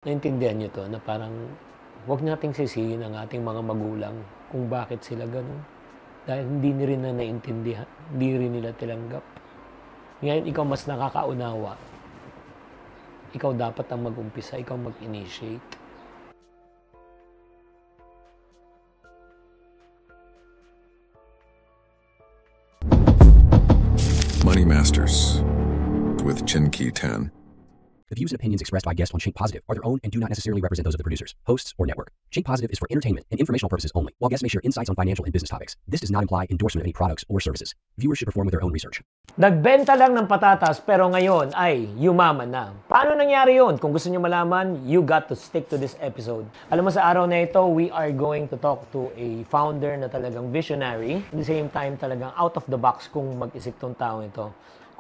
Naintindihan niyo 'to na parang huwag nating sisihin ang ating mga magulang kung bakit sila gano'n. Dahil hindi rin na naintindihan, hindi rin nila tinanggap. Ngayon ikaw mas nakakaunawa. Ikaw dapat ang mag-umpisa, ikaw mag-initiate. Money Masters with Chinky Tan. The views and opinions expressed by guests on Chink Positive are their own and do not necessarily represent those of the producers, hosts, or network. Chink Positive is for entertainment and informational purposes only, while guests may share insights on financial and business topics. This does not imply endorsement of any products or services. Viewers should perform with their own research. Nagbenta lang ng patatas pero ngayon ay yumaman na. Paano nangyari yun? Kung gusto nyo malaman, you got to stick to this episode. Alam mo, sa araw na ito, we are going to talk to a founder na talagang visionary. At the same time, talagang out of the box kung mag-isip tong taong ito.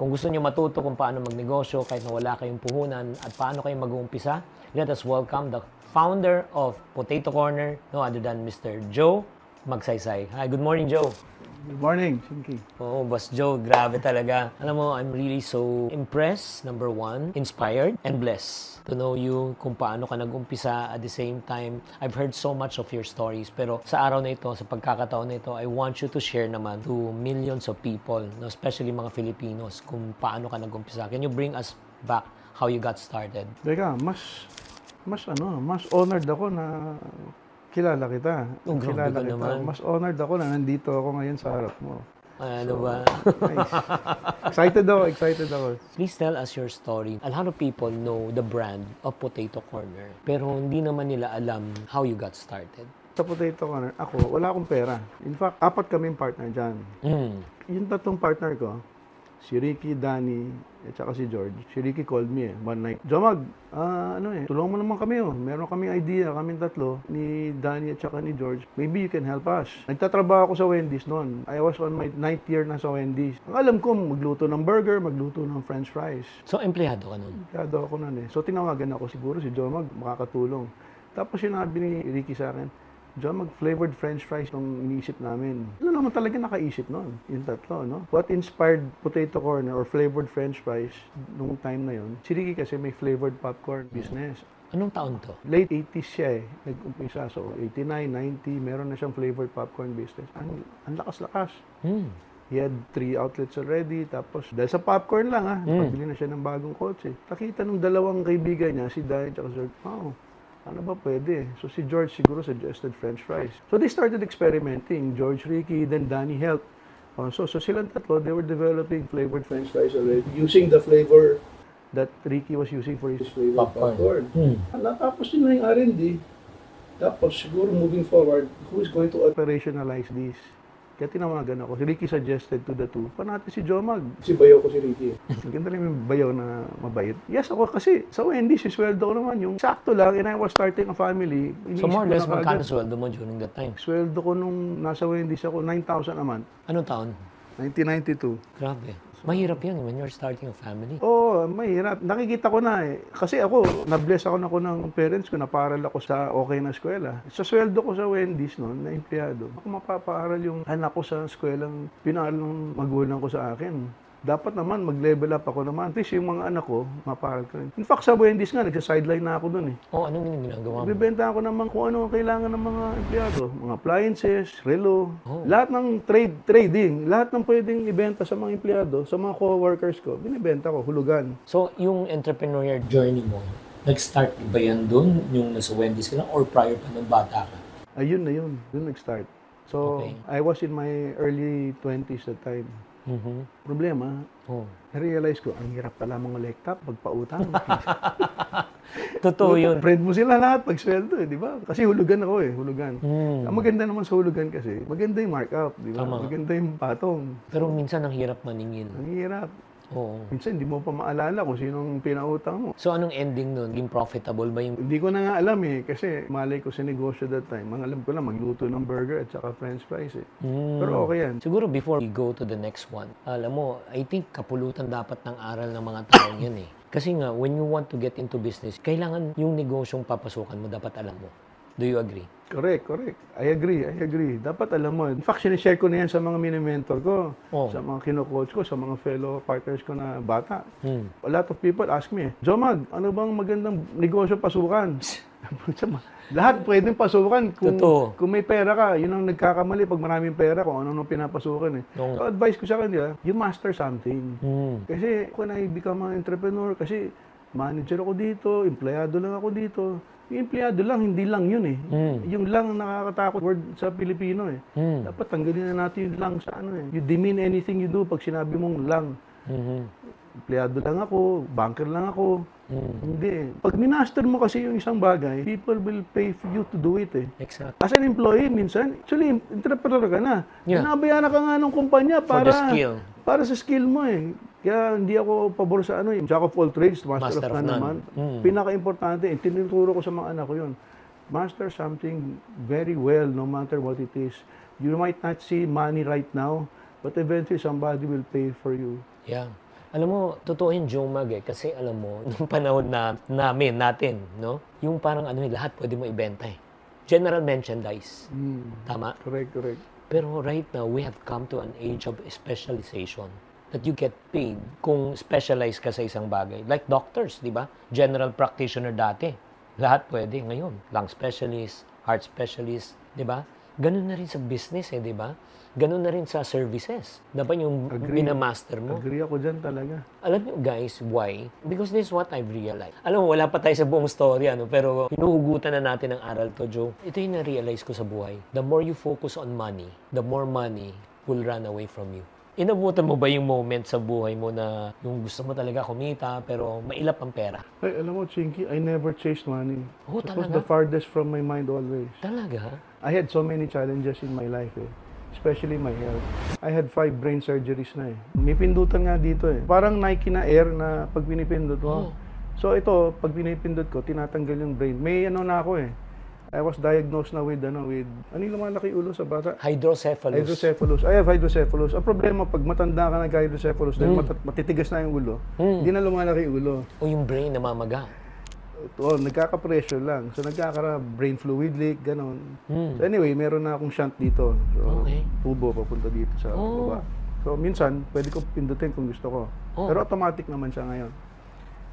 Kung gusto nyo matuto kung paano magnegosyo kahit na wala kayong puhunan at paano kayo mag-uumpisa, let us welcome the founder of Potato Corner, no other than Mr. Joe Magsaysay. Hi, good morning, Joe. Good morning, Chinky. Oo, Boss Joe, grabe talaga. Alam mo, I'm really so impressed, number one, inspired, and blessed to know you kung paano ka nag-umpisa. At the same time, I've heard so much of your stories. Pero sa araw na ito, sa pagkakataon na ito, I want you to share naman to millions of people, no, especially mga Filipinos, kung paano ka nag-umpisa. Can you bring us back how you got started? Teka, mas honored ako na kilala kita. Oh, grabe ka naman. Mas honored ako na nandito ako ngayon sa harap mo. Ano ba? Nice. Excited ako. Please tell us your story. A lot of people know the brand of Potato Corner, pero hindi naman nila alam how you got started. Sa Potato Corner, wala akong pera. In fact, 4 kaming partner dyan. Yung tatlong partner ko, si Ricky, Danny, at saka si George. Si Ricky called me one night. Jomag, tulungan mo naman kami Meron kaming idea, kaming tatlo, ni Danny at saka ni George. Maybe you can help us. Nagtatrabaho ako sa Wendy's noon. I was on my 9th year na sa Wendy's. Ang alam ko, magluto ng burger, magluto ng french fries. So, empleyado ka nun? Empleyado ako nun So, tinawagan ako siguro si Jomag, makakatulong. Tapos sinabi ni Ricky sa akin, John, mag-flavored french fries nung iniisip namin. Ano naman talaga nakaisip noon? Yung tatlo, no? What inspired Potato Corner or flavored french fries nung time na yon? Si Ricky kasi may flavored popcorn business. Anong taon to? Late 80s siya nag-umpisa. So, 89, 90, meron na siyang flavored popcorn business. Ang lakas-lakas. He had 3 outlets already. Tapos, dahil sa popcorn lang, napabili na siya ng bagong kotse. Nakita nung dalawang kaibigan niya, si Danny at George, ano ba pwede? So si George siguro suggested french fries. So they started experimenting. George, Ricky, then Danny helped. So silang tatlo, they were developing flavored french fries already using the flavor that Ricky was using for his flavored popcorn. Natapos din na yung R&D. Tapos siguro moving forward, who is going to operationalize this? Kaya tinawagan ako. Si Ricky suggested to the two. Natin si Jomag. Si bayaw ko si Ricky. Maganda lang yung bayaw na mabait. Yes, ako kasi sa Wendy's, sweldo ko naman yung sakto lang and I was starting a family. So more or less, magkano sweldo mo during that time? Sweldo ko nung nasa Wendy's ako, 9,000 a month. Anong taon? 1992. Grabe. Mahirap yan when you're starting a family. Oo, mahirap. Nakikita ko na Kasi ako, na-bless ako ng parents ko, naparal ako sa okay na eskwela. Sa sweldo ko sa Wendy's noon, na empleyado, ako mapapaaral yung anak ko sa eskwelang pinaaral ng magulang ko sa akin. Dapat naman mag-level up ako naman. At least yung mga anak ko, maparal ko rin. In fact, sa Wendy's nga, nagsa-sideline na ako doon Anong ginagawa mo? Bibenta ako naman kung ano ang kailangan ng mga empleyado. Mga appliances, relo, lahat ng trading, lahat ng pwedeng ibenta sa mga empleyado, sa mga co-workers ko, binibenta ko, hulugan. So, yung entrepreneurial journey mo, nag-start ba yan doon, yung nasa Wendy's ka lang, or prior pa nung bata ka? Ayun na yun. Doon nag-start. So, I was in my early 20s that time. Problema, na-realize ko, ang hirap pala mga laptop, pagpautang. Totoo yun. Friend mo sila lahat pag sweldo, di ba? Kasi hulugan ako hulugan. Ang maganda naman sa hulugan kasi, maganda yung markup, di ba? Maganda yung patong. Pero minsan ang hirap maningil. Ang hirap. Oo. Minsan, hindi mo pa maalala kung sinong pinautang mo. So, anong ending nun? Naging profitable ba yung... Hindi ko na nga alam kasi malay ko sa negosyo that time. Ang alam ko lang, magluto ng burger at saka french fries Pero okay yan. Siguro before we go to the next one, alam mo, I think kapulutan dapat ng aral ng mga tao yan Kasi nga, when you want to get into business, kailangan yung negosyong papasukan mo, dapat alam mo. Do you agree? Correct. I agree. Dapat alam mo. In fact, sinishare ko na yan sa mga mini-mentor ko, sa mga kino-coach ko, sa mga fellow partners ko na bata. A lot of people ask me, Jomag, ano bang magandang negosyo pasukan? Lahat pwedeng pasukan kung may pera ka. Yun ang nagkakamali pag maraming pera kung ano pinapasukan eh. So advice ko sa kanila, you master something. Kasi when I become an entrepreneur, kasi manager ako dito, empleyado lang ako dito. Yung empleyado lang, hindi lang yun eh. Yung lang nakakatakot word sa Pilipino eh. Dapat tanggalin na natin yung lang sa ano eh. You demean anything you do pag sinabi mong lang. Empleyado lang ako, banker lang ako. Hindi. Pag minaster mo kasi yung isang bagay, people will pay for you to do it eh. Exactly. As an employee, minsan, actually, entrepreneur ka na. Binabayaran ka nga ng kumpanya para sa skill mo eh. Kaya hindi ako pabor sa ano, jack of all trades, master of none naman. Pinaka-importante, tinuturo ko sa mga anak ko yun. Master something very well, no matter what it is. You might not see money right now, but eventually somebody will pay for you. Yeah. Alam mo, totoo yung Jomag eh. Kasi alam mo, nung panahon natin, no? Yung parang lahat pwede mo ibenta eh. General merchandise. Tama? Correct. Pero right now, we have come to an age of specialization. That you get paid kung specialize ka sa isang bagay. Like doctors, di ba? General practitioner dati. Lahat pwede ngayon. Lung specialist, heart specialist, di ba? Ganun na rin sa business eh, di ba? Ganun na rin sa services. Dapat yung minamaster mo. Agree ako dyan talaga. Alam nyo guys, why? Because this is what I've realized. Alam mo, wala pa tayo sa buong story, pero hinuhugutan na natin ang aral to, Joe. Ito yung na-realize ko sa buhay. The more you focus on money, the more money will run away from you. Inabutan mo ba yung moment sa buhay mo na yung gusto mo talaga kumita pero mailap ang pera? Ay, alam mo, Chinky, I never chased money. Oh, It talaga? was the farthest from my mind always. Talaga? I had so many challenges in my life eh. Especially my health. I had 5 brain surgeries na eh. May pindutan nga dito eh. Parang Nike na Air na pag pinipindot mo. So ito, pag pinipindot ko, tinatanggal yung brain. May na ako eh. I was diagnosed na with ano yung lumalaki ulo sa bata? Hydrocephalus. I have hydrocephalus. Ang problema, pag matanda ka nag-hydrocephalus, dahil matitigas na yung ulo, hindi na lumalaki ulo. O yung brain namamaga. Nagkaka-pressure lang. So, brain fluid leak, gano'n. So, anyway, meron na akong shunt dito. So, tubo papunta dito sa baba. So, minsan, pwede ko pindutin kung gusto ko. Pero automatic naman siya ngayon.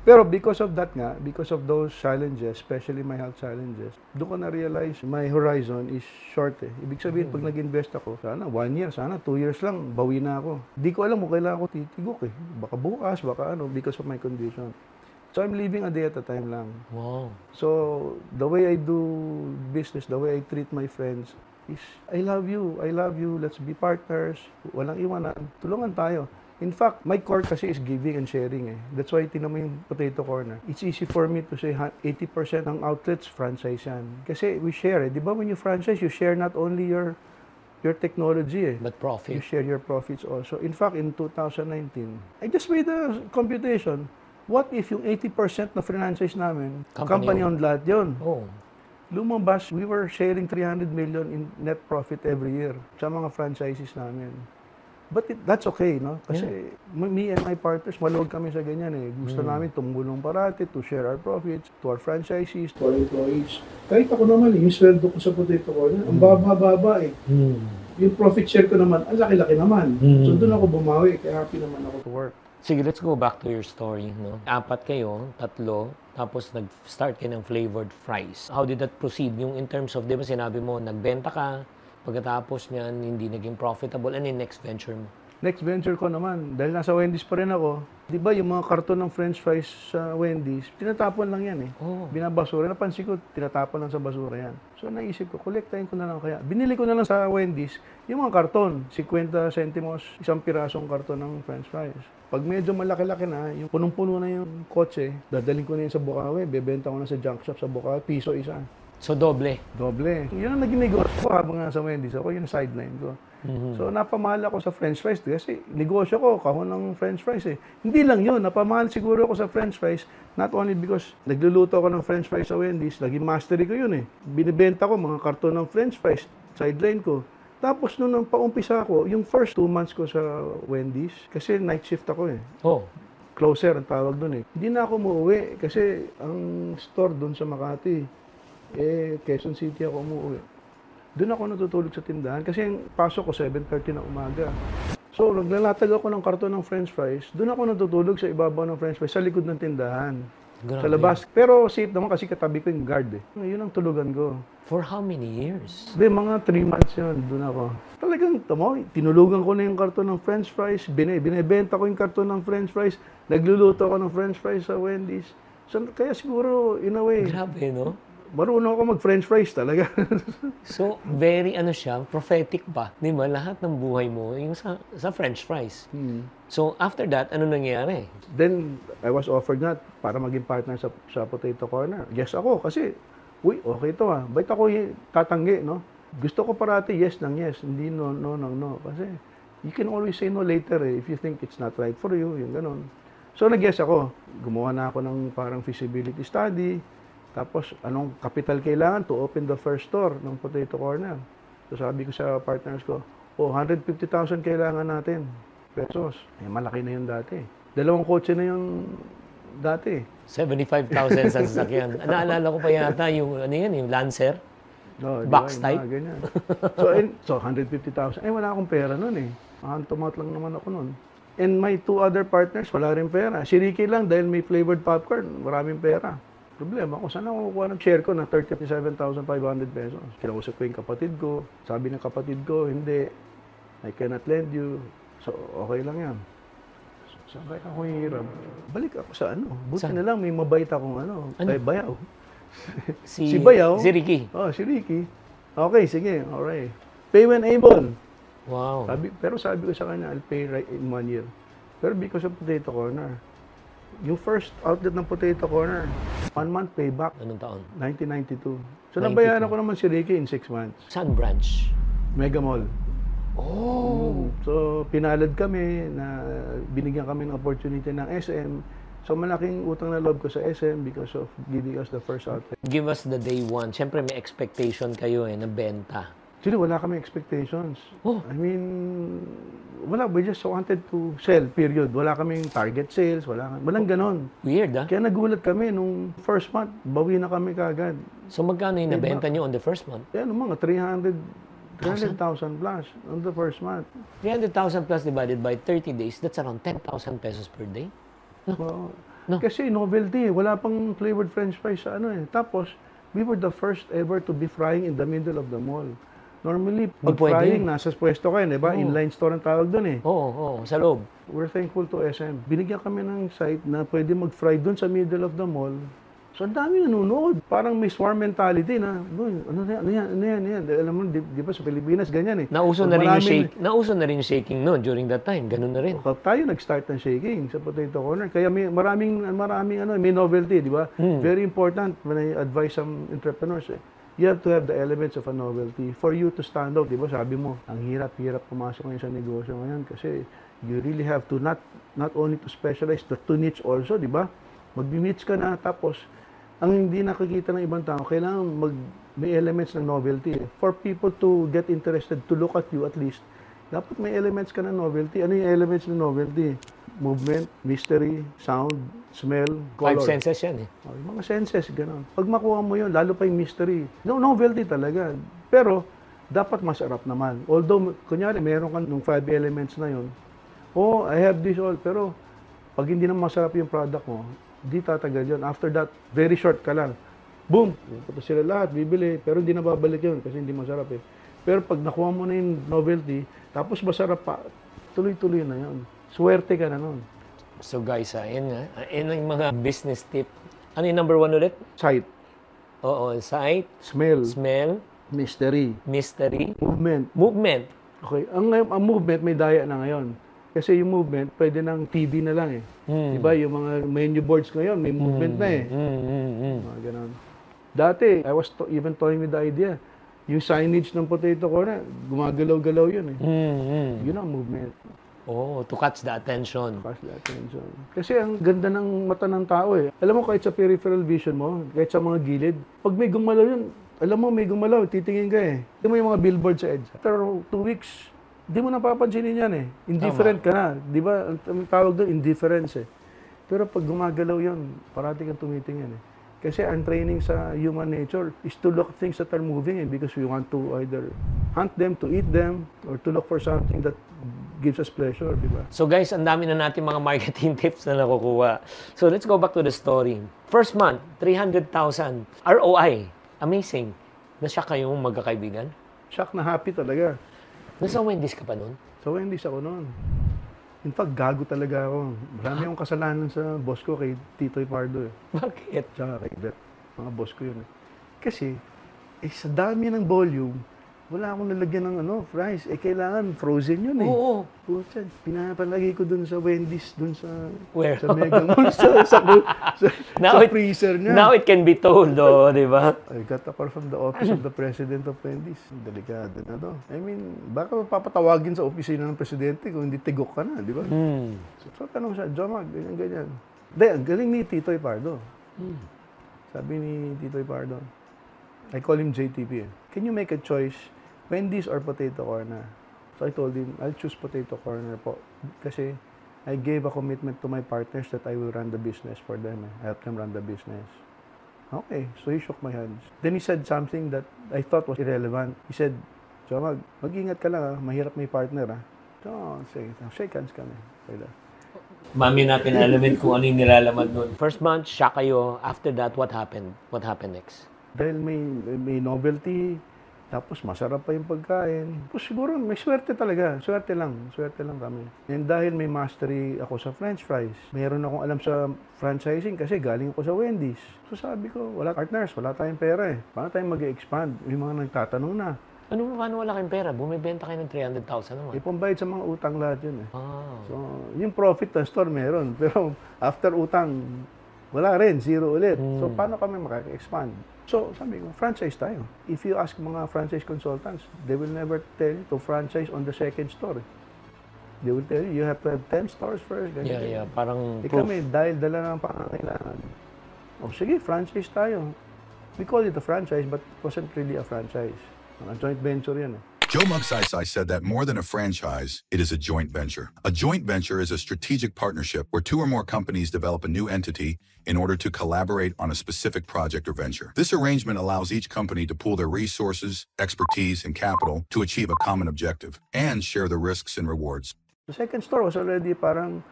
Pero because of that nga, because of those challenges, especially my health challenges, doon ko na-realize my horizon is short eh. Ibig sabihin, pag nag-invest ako, sana 1 year, sana 2 years lang, bawi na ako. Di ko alam kung kailangan ko titigok eh. Baka bukas, baka because of my condition. So I'm living a day at a time lang. Wow. So the way I do business, the way I treat my friends is, I love you, let's be partners, walang iwanan, tulungan tayo. In fact, my core kasi is giving and sharing eh. That's why tinan mo yung Potato Corner. It's easy for me to say 80% ng outlets franchise yan. Kasi we share eh. Di ba when you franchise, you share not only your technology eh. But profit. You share your profits also. In fact, in 2019, I just made a computation. What if yung 80% na franchise namin, company-owned lahat yun? Lumabas, we were sharing 300 million in net profit every year sa mga franchises namin. But that's okay, no? Kasi me and my partners, maluwag kami sa ganyan eh. Gusto namin tumulong parati to share our profits, to our franchisees, to our employees. Kahit ako naman yung sweldo ko sa Potato Corner, ang baba-baba eh. Yung profit share ko naman, ang laki-laki naman. So doon ako bumawi, kaya happy naman ako to work. Sige, let's go back to your story, no? 4 kayo, 3, tapos nag-start kayo ng flavored fries. How did that proceed? Yung in terms of, di ba sinabi mo, nagbenta ka, pagkatapos niyan, hindi naging profitable. Ano yung next venture mo? Next venture ko naman, dahil nasa Wendy's pa rin ako, di ba yung mga karton ng french fries sa Wendy's, tinatapon lang yan eh. Binabasura. Napansin ko, tinatapon lang sa basura yan. So naisip ko, kolektahin ko na lang kaya. Binili ko na lang sa Wendy's yung mga karton, 50 centimos, isang pirasong karton ng french fries. Pag medyo malaki-laki na, yung punong-puno na yung kotse, dadalhin ko na yun sa Bukawi, bebenta ko na sa junk shop sa Bukawi, piso isa. So, doble? Doble. Yun ang naging negosyo ko habang nga sa Wendy's. Ako yung sideline ko. So, napamahal ako sa french fries kasi negosyo ko, kahon ng french fries eh. Hindi lang yun, napamahal siguro ako sa french fries, not only because nagluluto ako ng french fries sa Wendy's, naging mastery ko yun eh. Binibenta ko mga karton ng french fries, sideline ko. Tapos nung paumpisa ako, yung first 2 months ko sa Wendy's, kasi night shift ako eh. Closer ang tawag doon eh. Hindi na ako umuwi kasi ang store doon sa Makati, Quezon City ako umuwi. Doon ako natutulog sa tindahan kasi yung pasok ko 7:30 na umaga. So, naglalatag ako ng karton ng french fries. Doon ako natutulog sa ibabaw ng french fries sa likod ng tindahan. Grabe. Sa labas. Pero safe naman kasi katabi ko yung guard eh. Yun ang tulugan ko. For how many years? Mga 3 months yun, doon ako. Talagang, tinulugan ko na yung karton ng french fries, binibenta ko yung karton ng french fries, nagluluto ako ng french fries sa Wendy's. So, kaya siguro, in a way, Grabe, no? marunong ako mag-french fries talaga. So, very prophetic ba? Di ba? Lahat ng buhay mo, yung sa french fries. So, after that, ano nangyari? Then, I was offered na para maging partner sa Potato Corner. Yes ako, kasi, okay to Ba't ako tatanggi, no? Gusto ko parati yes ng yes, hindi no ng no. Kasi, you can always say no later if you think it's not right for you, yung ganun. So, nag-yes ako. Gumawa na ako ng parang feasibility study. Tapos, anong capital kailangan to open the first store ng Potato Corner? So, sabi ko sa partners ko, 150,000 kailangan natin. Pesos. Malaki na yun dati. 2 kotse na yun dati. 75,000 sa sasakyan. Naalala ko pa yata yung, yung Lancer. No, Box diba, type. Ganyan. So, 150,000. Wala akong pera nun eh. Tumat lang naman ako nun. And my 2 other partners, wala rin pera. Si Ricky lang, dahil may flavored popcorn, maraming pera. Problema ko, saan ako kukuha ng share ko na 37,500 pesos? Kinausap ko yung kapatid ko. Sabi ng kapatid ko, hindi. I cannot lend you. So, okay lang yan. So, sabay ako hirap. Balik ako sa Buti na lang, may mabait akong Bayaw. Si Bayaw. Si Ricky. Si Ricky. Okay, sige. Alright. Pay when able. Wow. Pero sabi ko sa kanya, I'll pay right in 1 year. Pero because of Potato Corner, yung first outlet ng Potato Corner, 1 month payback. Anong taon? 1992. So, nabayaran ko naman si Ricky in 6 months. Saan branch? Mega Mall. Oh! So, pinalad kami na binigyan kami ng opportunity ng SM. So, malaking utang na loob ko sa SM because of giving us the first outlet. Give us the day one. Siyempre, may expectation kayo na benta. Actually, wala kami expectations. Oh. I mean, we just wanted to sell, period. Wala kaming target sales, walang ganon. Weird, Kaya nagulat kami nung first month, bawi na kami kagad. So, magkano yung nabenta nyo on the first month? Yan, mga 300,000 plus on the first month. 300,000 plus divided by 30 days, that's around 10,000 pesos per day. No. No. Kasi novelty, wala pang flavored french fries sa Tapos, we were the first ever to be frying in the middle of the mall. Normally, pag frying, nasa pwesto kayo, di ba? Inline store ang tawag doon eh. Oo, sa loob. We're thankful to SM. Binigyan kami ng site na pwede mag-fry doon sa middle of the mall. So, ang dami nanonood. Parang may swarm mentality na, ano yan. Alam mo, di ba sa Pilipinas, ganyan eh. Nauso na rin yung shaking noon during that time. Ganun na rin. Tayo nag-start ng shaking sa Potato Corner. Kaya maraming may novelty, di ba? Very important when I advise some entrepreneurs you have to have the elements of a novelty for you to stand out. Di ba sabi mo, ang hirap-hirap pumasok ngayon sa negosyo ngayon kasi you really have to not only to specialize, but to niche also, di ba? Mag-niche ka na, tapos ang hindi nakikita ng ibang tao, kailangan may elements ng novelty. For people to get interested, to look at you at least, dapat may elements ka ng novelty. Ano yung elements ng novelty? Movement, mystery, sound, smell, color. 5 senses yan eh. Yung mga senses, gano'n. Pag makuha mo yun, lalo pa yung mystery. Novelty talaga. Pero, dapat masarap naman. Although, kunyari, meron ka nung 5 elements na yun, I have this all. Pero, pag hindi naman masarap yung product mo, di tatagal yun. After that, very short ka lang. Boom! Punta sila lahat, bibili. Pero hindi na babalik yun kasi hindi masarap eh. Pero pag nakuha mo na yung novelty, tapos masarap pa, tuloy-tuloy na yun. Swerte ka na nun. So guys, yun nga. Yun ang mga business tip. Ano yung number 1 ulit? Sight. Oo, sight. Smell. Mystery. Movement. Okay. Ang movement may daya na ngayon. Kasi yung movement, pwede ng TV na lang eh. Diba? Yung mga menu boards ngayon, may movement na eh. Mga ganun. Dati, I was even toying with the idea. Yung signage ng Potato Corner, gumagalaw-galaw yun eh. Yun ang movement. To catch the attention. Kasi ang ganda ng mata ng tao eh. Alam mo, kahit sa peripheral vision mo, kahit sa mga gilid, pag may gumalaw yun, alam mo may gumalaw, titingin ka eh. Ito mo yung mga billboard sa EDSA. After 2 weeks, di mo napapansinin yan eh. Indifferent ka na. Di ba? Ang tawag doon, indifference eh. Pero pag gumagalaw yun, parati kang tumitingin eh. Kasi ang training sa human nature is to look at things that are moving because we want to either hunt them, to eat them, or to look for something that gives us pleasure, di ba? So guys, ang dami na natin mga marketing tips na nakukuha. So let's go back to the story. First month, 300,000 ROI. Amazing. Na-shock kayong magkakaibigan? Shock na happy talaga. Nasa Wendy's ka pa nun? So, Wendy's ako noon. In fact, gago talaga ako. Marami akong kasalanan sa boss ko kay Titoy Pardo eh. Bakit? Tsaka kay Bet. Mga boss ko yun eh. Kasi, sa dami ng volume, wala akong nalagyan ng fries. Kailangan frozen yun eh. Oo. Pucha, pinapalagay ko dun sa Wendy's, dun sa... Where? Sa Mega Mall, sa freezer niya. Now it can be told, di ba? I got a call from the office of the president of Wendy's. Delikado na to. I mean, baka papatawagin sa opisina ng presidente kung hindi tigok ka na, di ba? So, tanong siya, Jomag, ganyan. Hindi, ang galing ni Titoy Pardo. Sabi ni Titoy Pardo, I call him JTP. Can you make a choice, Wendy's or potato corner? So I told him, I'll choose potato corner po. Kasi I gave a commitment to my partners that I will run the business for them. I help them run the business. Okay, so he shook my hands. Then he said something that I thought was irrelevant. He said, Jomag, mag-ingat ka lang mahirap may partner So, sige, shake hands kami. Like that. Mami natin alamin kung ano yung nilalaman nun. First month, shock kayo. After that, what happened? What happened next? Dahil may novelty, tapos masarap pa yung pagkain. Tapos siguro may swerte talaga. Swerte lang kami. And dahil may mastery ako sa French fries, mayroon akong alam sa franchising kasi galing ako sa Wendy's. So sabi ko, wala partners, wala tayong pera eh. Paano tayong mag-expand? May mga nagtatanong na. Paano wala kayong pera? Bumibenta kayo ng 300,000 naman. Ipambayad sa mga utang lahat yun eh. Ah. So, yung profit ng store meron. Pero after utang, wala rin, zero ulit. So, paano kami makaka-expand? So, sabi ko, franchise tayo. If you ask mga franchise consultants, they will never tell you to franchise on the second store. They will tell you have to have 10 stores first. Ganyan. Yeah. Parang Kami, dahil dala ng pangangailangan. Sige, franchise tayo. We call it a franchise, but it wasn't really a franchise. A joint venture yan eh. Joe Magsaysay said that more than a franchise, it is a joint venture. A joint venture is a strategic partnership where two or more companies develop a new entity in order to collaborate on a specific project or venture. This arrangement allows each company to pool their resources, expertise, and capital to achieve a common objective and share the risks and rewards. The second store was already parang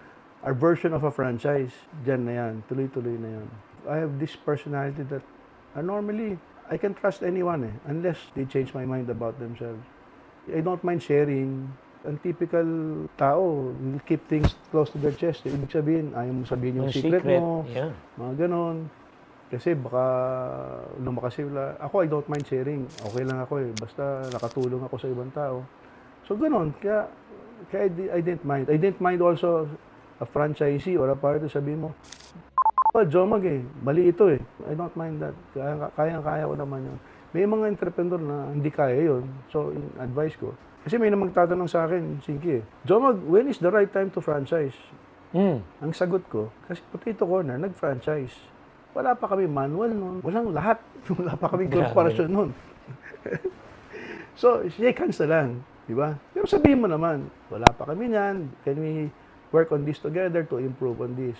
our version of a franchise. Diyan na yan, tuloy-tuloy na yan. I have this personality that normally I can trust anyone unless they change my mind about themselves. I don't mind sharing. Ang typical tao, will keep things close to their chest. Ibig sabihin, ayaw mo sabihin yung secret mo. Yeah. Mga ganon. Kasi baka lumakas sila. Ako, I don't mind sharing. Okay lang ako Basta nakatulong ako sa ibang tao. So ganon. Kaya I didn't mind. I didn't mind also a franchisee or a partner sabihin mo, Jomag mali ito I don't mind that. Kaya ko naman yun. May mga entrepreneur na hindi kaya yun. So, advice ko. Kasi may magtatanong sa akin, Sinky Jomag, when is the right time to franchise? Ang sagot ko, kasi Potato Corner, nag-franchise. Wala pa kami manual nun. Walang lahat. Wala pa kami corporation nun. So, shake hands na lang. Diba? Pero sabihin mo naman, wala pa kami niyan. Can we work on this together to improve on this?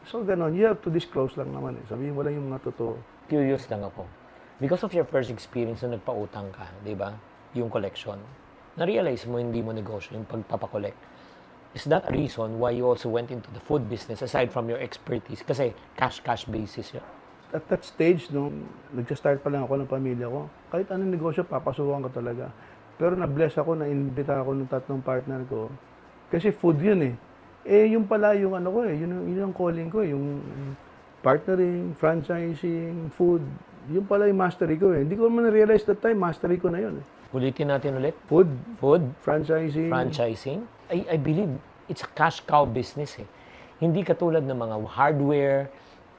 So, ganon. You have to disclose lang naman Sabihin mo lang yung mga totoo. Curious lang ako. Because of your first experience na nagpautang ka, di ba? Yung collection. Na-realize mo hindi mo negosyo yung pagpapakolect. Is that a reason why you also went into the food business aside from your expertise? Kasi cash basis yun. At that stage, nung nag-start pa lang ako ng pamilya ko, kahit anong negosyo, papasukan ko talaga. Pero na-bless ako, na-invita ako ng tatlong partner ko. Kasi food yun yung pala yung yun yung calling ko yung partnering, franchising, food. Yung pala yung mastery ko Hindi ko naman na-realize that time, mastery ko na yun Ulitin natin ulit. Food, Franchising. I believe it's a cash cow business Hindi katulad ng mga hardware,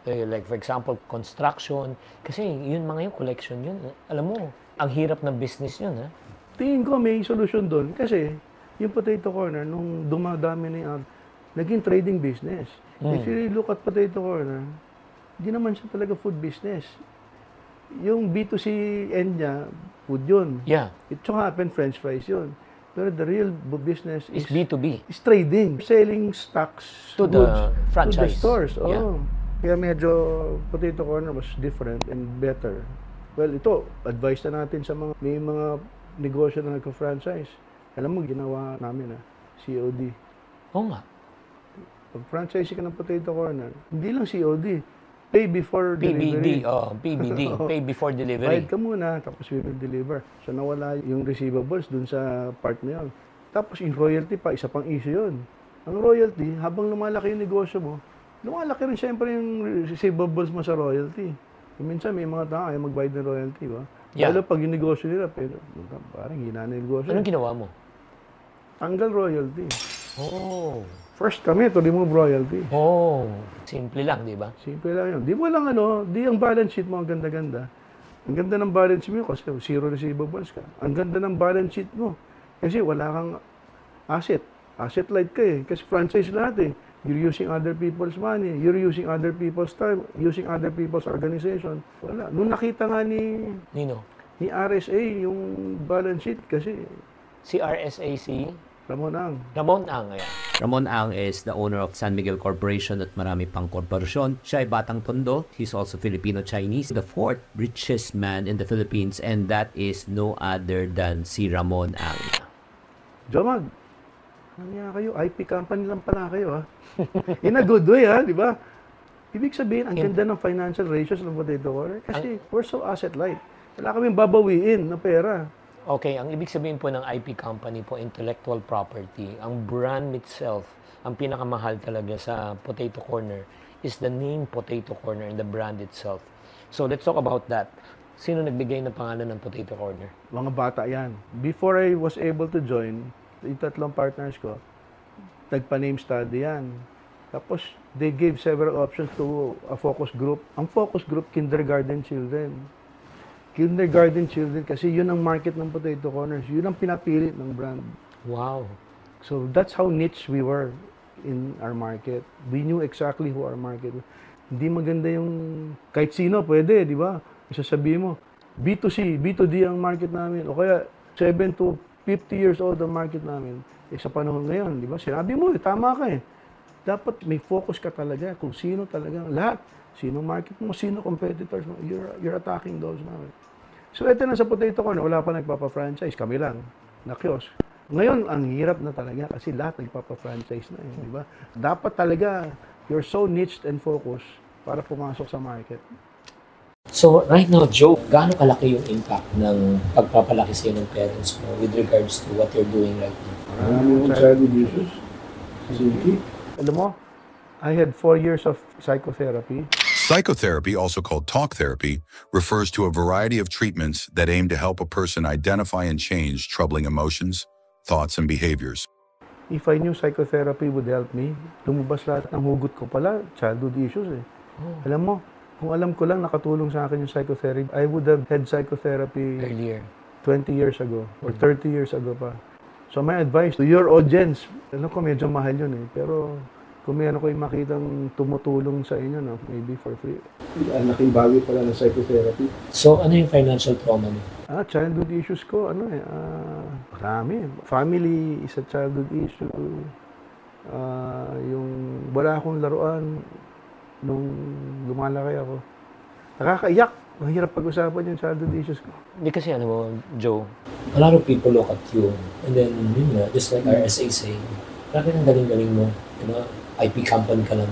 like for example, construction. Kasi yun yung collection yun. Alam mo, ang hirap ng business yun Tingin ko may solution doon. Kasi yung Potato Corner, nung dumadami na yung naging trading business. If you really look at Potato Corner, hindi naman siya talaga food business. Yung B2C end niya, food yun. Yeah. It so happened, French fries yun. Pero the real business is B2B. Is trading. Selling stocks, To goods, the franchise. to the stores. Yeah. Kaya medyo Potato Corner was different and better. Well, ito, advice na natin sa may mga negosyo na nagka-franchise. Alam mo, ginawa namin COD. Oo nga. Pag franchise ka ng Potato Corner, hindi lang COD. Pay before delivery. PBD, Pay before delivery. Bayad ka muna, tapos we will deliver. So nawala yung receivables dun sa part na yun. Tapos yung royalty pa, isa pang issue yun. Ang royalty, habang lumalaki yung negosyo mo, lumalaki rin siyempre yung receivables mo sa royalty. Minsan may mga tao ayaw magbayad ng royalty, ba? Yeah. Lalo pag yung negosyo nila, pero parang hina na yung negosyo. Anong ginawa mo? Tanggal royalty. Oh. First kami to remove royalty. Oh. Simple lang, di ba? Simple lang yun. Di mo lang di ang balance sheet mo ang ganda-ganda. Ang ganda ng balance sheet mo kasi zero receivables ka. Ang ganda ng balance sheet mo kasi wala kang asset. Asset light ka eh. Kasi franchise lahat eh. You're using other people's money. You're using other people's time. Using other people's organization. Wala. Nung nakita nga ni RSA yung balance sheet kasi Si RSAC? Ramon Ang. Ramon Ang, ayan. Ramon Ang is the owner of San Miguel Corporation at marami pang korporasyon. Siya ay batang tondo. He's also Filipino-Chinese. The fourth richest man in the Philippines, and that is no other than si Ramon Ang. Jomag, ano kayo? IP company lang pala kayo, ha? In a good way, ha? Di ba? Ibig sabihin, ang ganda ng financial ratios ng Potato Corner kasi we're so asset light. Wala kaming babawiin na pera. Okay, ang ibig sabihin po ng IP company po, intellectual property. Ang brand itself, ang pinakamahal talaga sa Potato Corner is the name Potato Corner and the brand itself. So let's talk about that. Sino nagbigay ng pangalan ng Potato Corner? Mga bata yan. Before I was able to join, yung tatlong partners ko, nagpa-name study yan. Tapos, they gave several options to a focus group. Ang focus group, kindergarten children. Kindergarten children kasi yun ang market ng Potato Corners. Yun ang pinapili ng brand. Wow. So that's how niche we were in our market. We knew exactly who our market was. Hindi maganda yung kahit sino pwede, di ba? Isasabihin mo, B2C, B2D ang market namin. O kaya 7 to 50 years old ang market namin. Sa panahon ngayon, di ba? Sinabi mo, tama ka eh. Dapat may focus ka talaga kung sino talaga. Lahat. Sino market mo, sino competitors mo, you're attacking those now. So ito na sa Potato Corner, wala pa nagpapa-franchise, kami lang, na kiosk. Ngayon, ang hirap na talaga kasi lahat nagpapa-franchise na, di ba? Dapat talaga, you're so niched and focused para pumasok sa market. So right now, Joe, gaano kalaki yung impact ng pagpapalaki sa'yo ng parents mo with regards to what you're doing right now? Maraming childhood issues. Alam mo, I had 4 years of psychotherapy. Psychotherapy, also called talk therapy, refers to a variety of treatments that aim to help a person identify and change troubling emotions, thoughts, and behaviors. If I knew psychotherapy would help me, lumabas lahat ng hugot ko pala, childhood issues eh. Alam mo, kung alam ko lang nakatulong sa akin yung psychotherapy, I would have had psychotherapy Earlier. 20 years ago or 30 years ago pa. So my advice to your audience, alam ko medyo mahal yun eh, pero kung meron ko yung makitang tumutulong sa inyo, no, maybe for free. Ang laking bagay pala ng psychotherapy. So ano yung financial trauma mo? Childhood issues ko, marami. Family is a childhood issue. Yung wala akong laruan nung lumalaki ako. Nakakaiyak. Mahirap pag-usapan yung childhood issues ko. Hindi kasi ano mo, Joe, a lot of people look at you and then, yun nga, just like RSA saying, grabe ang galing-galing mo, you know, IP company ka lang.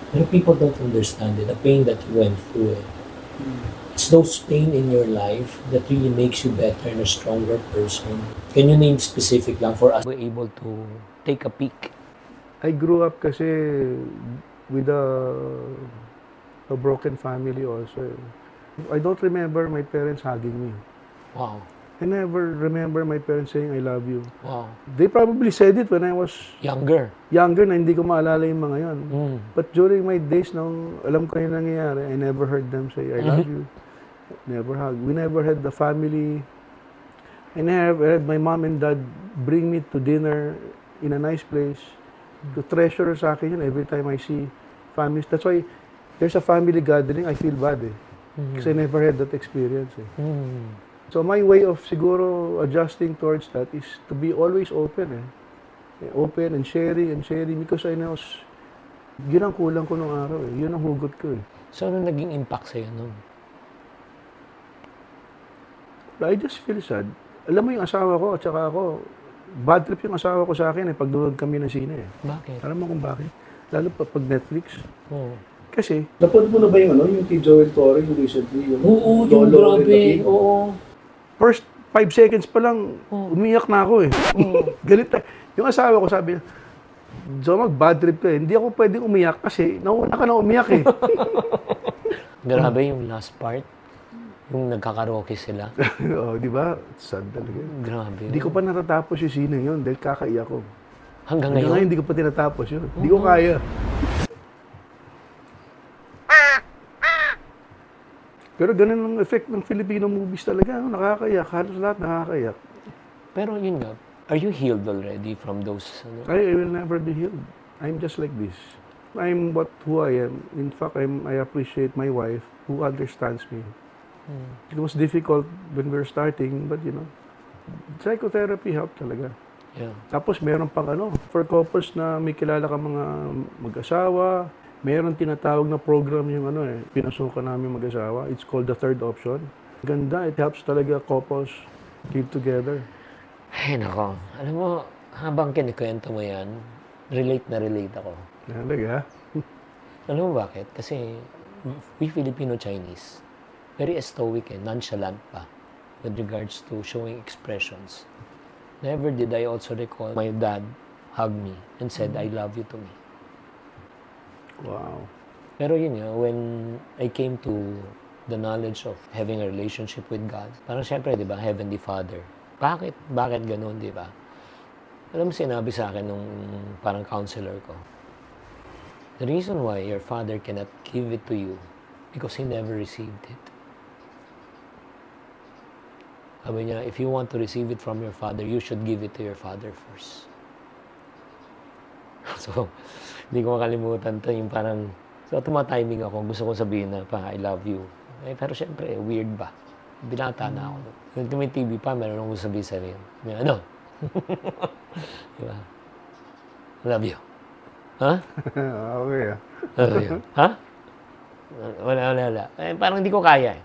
Pero people don't understand it, the pain that you went through. It's those pain in your life that really makes you better and a stronger person. Can you name specific lang for us? We're able to take a peek. I grew up kasi with a broken family also. I don't remember my parents hugging me. Wow. I never remember my parents saying, I love you. Wow. They probably said it when I was Younger. na hindi ko maalala yung mga yon. But during my days nung alam ko yung nangyayari, I never heard them say, I love you. Never hug. We never had the family. I never had my mom and dad bring me to dinner in a nice place. To treasure sa akin yun every time I see families. That's why there's a family gathering, I feel bad eh. Kasi I never had that experience eh. So my way of siguro adjusting towards that is to be always open eh. Open and sharing because I know Yun ang kulang ko nung araw eh. Yun ang hugot ko eh. So, ano naging impact sa'yo nun? I just feel sad. Alam mo yung asawa ko at saka ako, bad trip yung asawa ko sa akin eh, pag duwag kami ng sine eh. Bakit? Alam mo kung bakit? Lalo pa pag Netflix. Oo. Kasi, napanood mo na ba yung yung kay Joel Torre, yung recently? Oo, yung Lolo and the grabe. King? Oo. First 5 seconds pa lang, umiyak na ako eh. Galit na. Yung asawa ko sabi niya, Jomag, bad trip ka eh. Hindi ako pwedeng umiyak kasi nauna ka na umiyak eh. Grabe yung last part. Yung nagkakaroke sila. Oo, di ba? Sad talaga. Grabe. Hindi ko pa natatapos yung scene yun dahil kakaiyak ko. Hanggang Hanggang ngayon? ngayon, hindi ko pa tinatapos yun. Hindi ko kaya. Pero ganun ang effect ng Filipino movies talaga. Nakakaiyak. Halos lahat nakakaiyak. Pero yun nga, are you healed already from those? I will never be healed. I'm just like this. I'm who I am. In fact, I appreciate my wife who understands me. It was difficult when we were starting, but psychotherapy helped talaga. Yeah. Tapos meron pang for couples na may kilala ka mga mag-asawa, meron tinatawag na program yung pinasukan namin mag-asawa. It's called the third option. Ganda, it helps talaga couples live together. Ay, nako. Alam mo, habang kinikwento mo yan, relate na relate ako. Talaga? Alam mo bakit? Kasi we Filipino-Chinese, very stoic and nonchalant pa with regards to showing expressions. Never did I also recall my dad hug me and said, I love you to me. Wow. Pero yun nga, when I came to the knowledge of having a relationship with God, parang syempre, di ba, Heavenly Father. Bakit? Bakit ganun, di ba? Alam mo, sinabi sa akin nung parang counselor ko, the reason why your father cannot give it to you because he never received it. Sabi niya, if you want to receive it from your father, you should give it to your father first. So, hindi ko makalimutan to yung parang, so tumatiming ako, gusto kong sabihin na, I love you. Eh, pero syempre, weird ba? Binata na ako. Kung may TV pa, meron akong sabihin sa rin. Ano? Diba? I love you. Ha? Okay Love you. Ha? Wala. Eh, parang hindi ko kaya eh.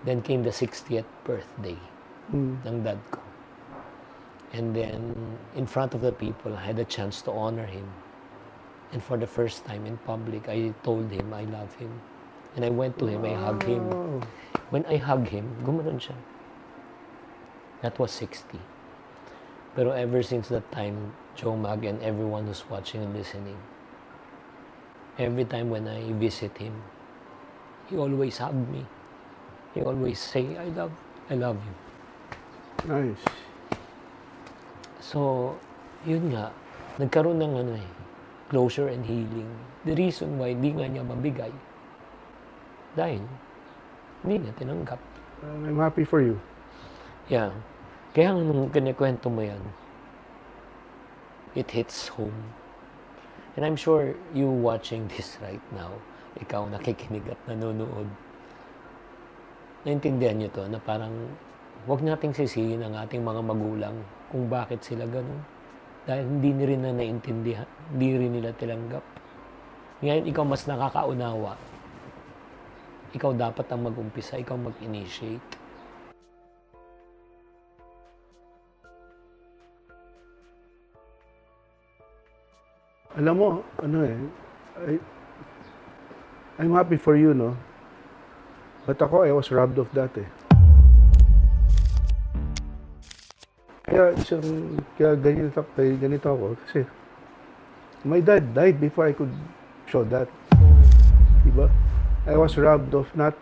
Then came the 60th birthday ng dad ko. And then, in front of the people, I had a chance to honor him. And for the first time in public, I told him I love him. And I went to him, I hugged him. When I hugged him, gumanon siya. That was 60. Pero ever since that time, Joe Mag and everyone who's watching and listening, every time when I visit him, he always hugged me. He always say, I love you. Nice. So, yun nga, nagkaroon ng closure and healing. The reason why hindi nga niya mabigay, dahil hindi niya tinanggap. I'm happy for you. Yeah. Kaya nung kinikwento mo yan, it hits home. And I'm sure you watching this right now, ikaw nakikinig at nanonood, naintindihan nyo to na parang huwag nating sisihin ang ating mga magulang kung bakit sila ganun. Dahil hindi rin na naintindihan, hindi rin nila tinanggap. Ngayon, ikaw mas nakakaunawa. Ikaw dapat ang mag-umpisa, ikaw mag-initiate. Alam mo, I'm happy for you, no? But ako, I was robbed of that eh. Kaya ganito ako kasi my dad died before I could show that. Diba? I was robbed of not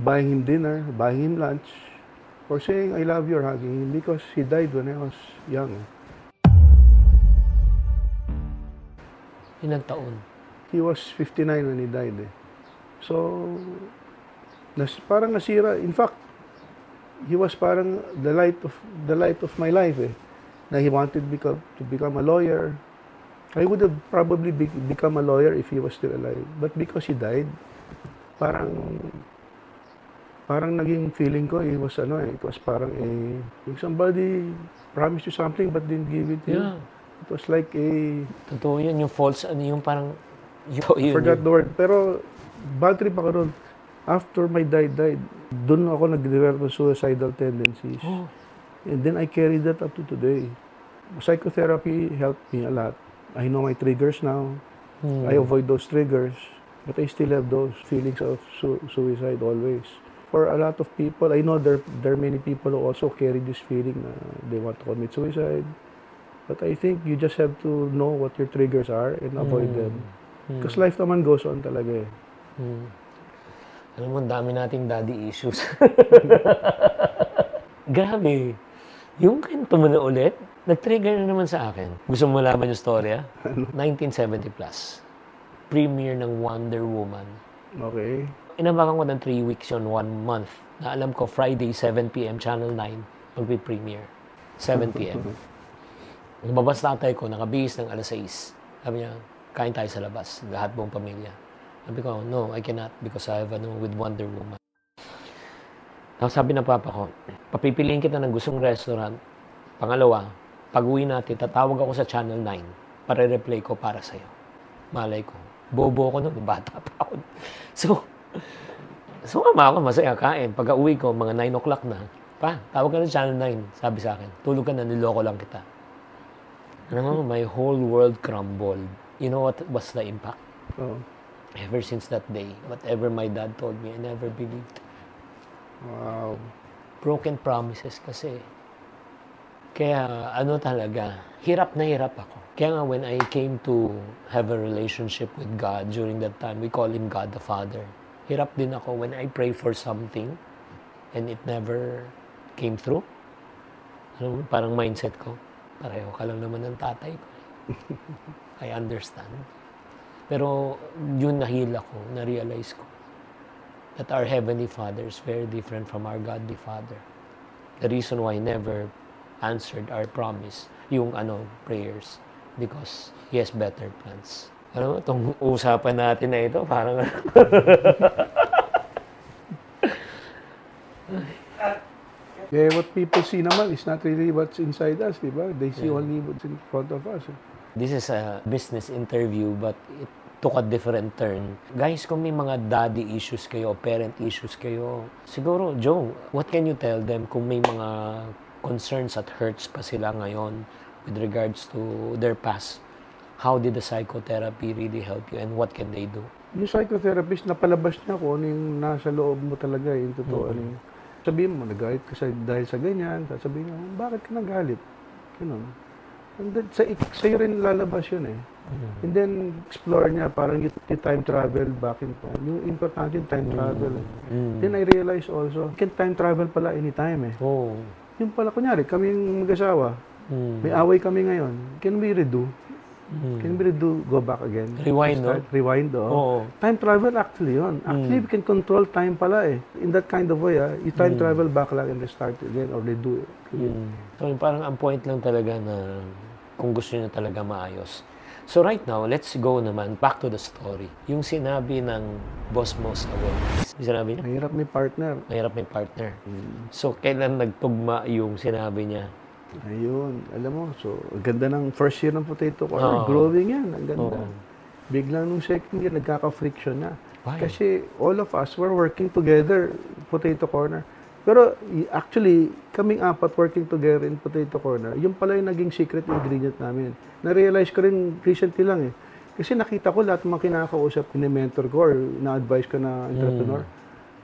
buying him dinner, buying him lunch, or saying I love you or hugging him because he died when I was young. Ilang taon? He was 59 when he died eh. So, parang nasira. In fact, he was parang the light of my life eh. Na he wanted to become a lawyer. I would have probably become a lawyer if he was still alive. But because he died, parang naging feeling ko, it was parang yung somebody promised you something but didn't give it to you. Yeah. It was like a... Totoo yun, yung false, ano yung parang... I forgot the word. Pero, bad trip ako nun. After my dad died, doon ako nag-develop ng suicidal tendencies. And then I carried that up to today. Psychotherapy helped me a lot. I know my triggers now. I avoid those triggers. But I still have those feelings of suicide always. For a lot of people, I know there are many people who also carry this feeling na they want to commit suicide. But I think you just have to know what your triggers are and avoid them. Because life naman goes on talaga eh. Alam mo, dami nating daddy issues. Grabe. Yung kwento mo na ulit, nag-trigger na naman sa akin. Gusto mo malaman yung storya? 1970 plus. Premiere ng Wonder Woman. Okay. Inabakan ko ng 3 weeks yun, 1 month. Na alam ko, Friday, 7 p.m., Channel 9, magpi-premiere. 7 p.m. Lumabas tatay ko, nakabihis ng alas 6. Sabi niya, kain tayo sa labas, lahat buong pamilya. Sabi ko, no, I cannot because I have with Wonder Woman. Tapos sabi ng papa ko, papipiliin kita ng gustong restaurant. Pangalawa, pag-uwi natin, tatawag ako sa Channel 9 para replay ko para sa'yo. Malay ko. Bobo ko noon, bata pa ako. So mama ako, masaya kain. Pag-uwi ko, mga 9 o'clock na. Pa, tawag ka ng Channel 9, sabi sa akin. Tulog ka na, niloko lang kita. Ano mo, my whole world crumbled. You know what was the impact? Oh. Ever since that day, whatever my dad told me, I never believed. Wow. Broken promises kasi. Kaya ano talaga, hirap na hirap ako. Kaya nga when I came to have a relationship with God during that time, we call Him God the Father. Hirap din ako when I pray for something and it never came through. Ano, parang mindset ko, pareho ka lang naman ng tatay ko. I understand. Pero yun nahila ko, na-realize ko that our Heavenly Father is very different from our Godly Father. The reason why He never answered our promise, yung prayers, because He has better plans. Alam mo, itong usapan natin na ito, parang... Yeah, what people see naman is not really what's inside us, di ba? They see only what's in front of us. This is a business interview, but it took a different turn. Guys, kung may mga daddy issues kayo, parent issues kayo, siguro, Joe, what can you tell them kung may mga concerns at hurts pa sila ngayon with regards to their past? How did the psychotherapy really help you and what can they do? Yung psychotherapist, napalabas niya kung ano yung nasa loob mo talaga, yung totoo. Sabihin mo, nagalit ka dahil sa ganyan, sabihin mo, bakit ka nagalit? Ganun. And then, sa'yo rin lalabas yun eh. And then, explore niya, parang you time travel back in time. Yung importante yung time travel. Then I realized also, you can time travel pala anytime eh. Oh. Yung pala, kunyari, kaming mag-asawa, may away kami ngayon, can we redo? Can we redo, go back again? Rewind, no? Rewind, oh. Time travel actually yun. Actually, we can control time pala eh. In that kind of way, you time travel back lang and restart again or redo it. So, parang ang point lang talaga na kung gusto niyo talaga maayos. So right now, let's go naman back to the story. Yung sinabi ng boss mo sa work. Sinabi niya? Mahirap may partner. Mahirap may partner. So, kailan nagtugma yung sinabi niya? Ayun, alam mo, so, ganda ng first year ng Potato Corner. Growing yan, ang ganda. Biglang nung second year, nagkaka-friction na. Why? Kasi all of us were working together, Potato Corner. Pero actually, kaming apat working together in Potato Corner, yung pala yung naging secret ingredient namin. Na-realize ko rin recently lang eh. Kasi nakita ko lahat ng mga kinakausap, ni-mentor ko or na-advise ko na entrepreneur.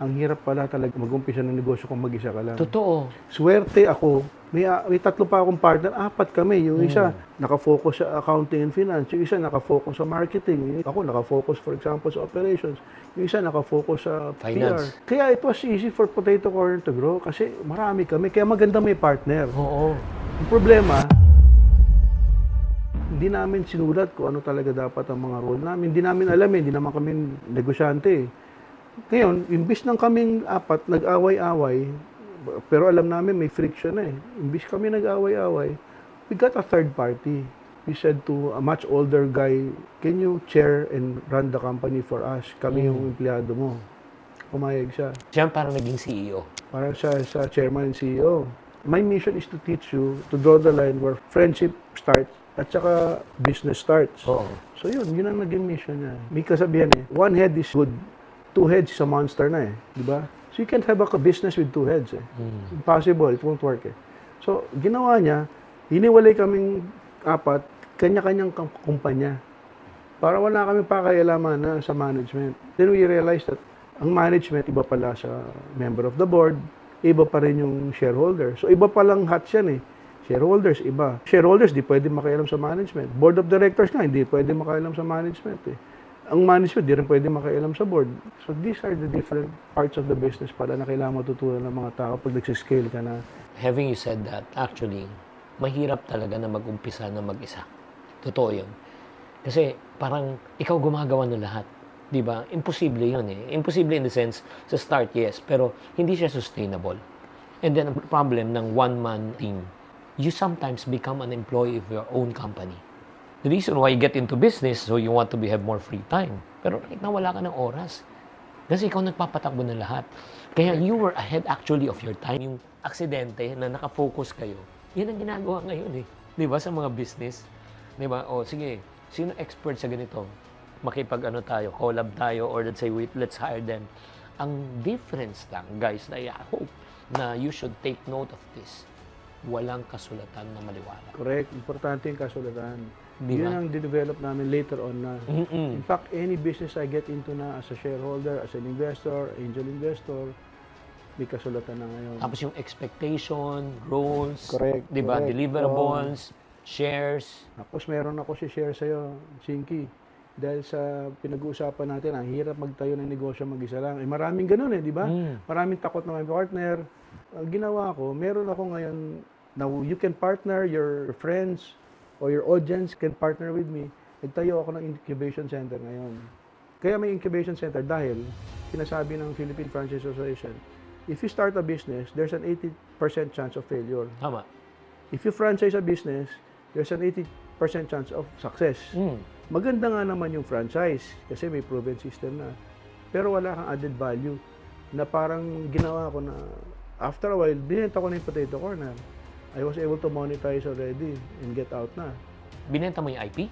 Ang hirap pala talaga mag-umpisa ng negosyo kung mag-isa ka lang. Totoo. Swerte ako. May tatlo pa akong partner, apat kami. Yung isa, nakafocus sa accounting and finance. Yung isa, nakafocus sa marketing. Ako, nakafocus, for example, sa operations. Yung isa, nakafocus sa finance. PR. Kaya it was easy for Potato Corner to grow kasi marami kami. Kaya maganda may partner. Oo. Yung problema, hindi namin sinulat kung ano talaga dapat ang mga role namin. Hindi namin alam hindi naman kami negosyante. Ngayon, imbis ng kaming apat, nag-away-away, pero alam namin may friction na eh. Imbis kami nag-away-away, we got a third party. We said to a much older guy, can you chair and run the company for us? Kami yung empleyado mo. Pumayag siya. Siya parang naging CEO. Parang siya sa chairman and CEO. My mission is to teach you to draw the line where friendship starts at saka business starts. Oo. So yun ang naging mission niya. May kasabihan one head is good, two heads is a monster na di ba? So you can't have a business with two heads Impossible, it won't work So ginawa niya, hiniwalay kaming apat, kanya-kanyang kumpanya. Para wala kami pakialaman na sa management. Then we realized that ang management, iba pala sa member of the board, iba pa rin yung shareholder. So iba palang hats yan Shareholders, iba. Shareholders, di pwede makialam sa management. Board of directors nga, hindi pwede makialam sa management Ang management, di rin pwede makialam sa board. So these are the different parts of the business pala na kailangan matutunan ng mga tao pag nagsiscale ka na. Having you said that, actually, mahirap talaga na mag-umpisa na mag-isa. Totoo yun. Kasi parang ikaw gumagawa ng lahat. Di ba? Imposible yun Imposible in the sense, sa start, yes. Pero hindi siya sustainable. And then, ang problem ng one-man team, you sometimes become an employee of your own company. The reason why you get into business, so you want to have more free time. Pero right now, wala ka ng oras. Kasi ikaw nagpapatakbo ng lahat. Kaya you were ahead actually of your time. Yung aksidente na nakafocus kayo, yan ang ginagawa ngayon Di ba? Sa mga business. Di ba? O sige, sino expert sa ganito? Makipag tayo, collab tayo, or let's say, wait, let's hire them. Ang difference lang, guys, na I hope na you should take note of this. Walang kasulatan na maliwanag. Correct. Importante yung kasulatan. Di ba? Yun ang develop namin later on na. In fact, any business I get into na as a shareholder, as an investor, angel investor, may kasulatan na ngayon. Tapos yung expectation, roles, Correct. di ba? Correct. Deliverables, shares. Tapos meron ako share sa'yo, Chinky. Dahil sa pinag-uusapan natin, ang hirap magtayo ng negosyo mag-isa lang. Maraming ganun di ba? Maraming takot na may partner. Ang ginawa ko, meron ako ngayon, now you can partner, your friends or your audience can partner with me. Nagtayo ako ng incubation center ngayon. Kaya may incubation center dahil sinasabi ng Philippine Franchise Association, if you start a business, there's an 80% chance of failure. Tama. If you franchise a business, there's an 80% chance of success. Maganda nga naman yung franchise kasi may proven system na. Pero wala kang added value na parang ginawa ko na after a while, binenta ko na yung potato corner. I was able to monetize already and get out na. Binenta mo yung IP?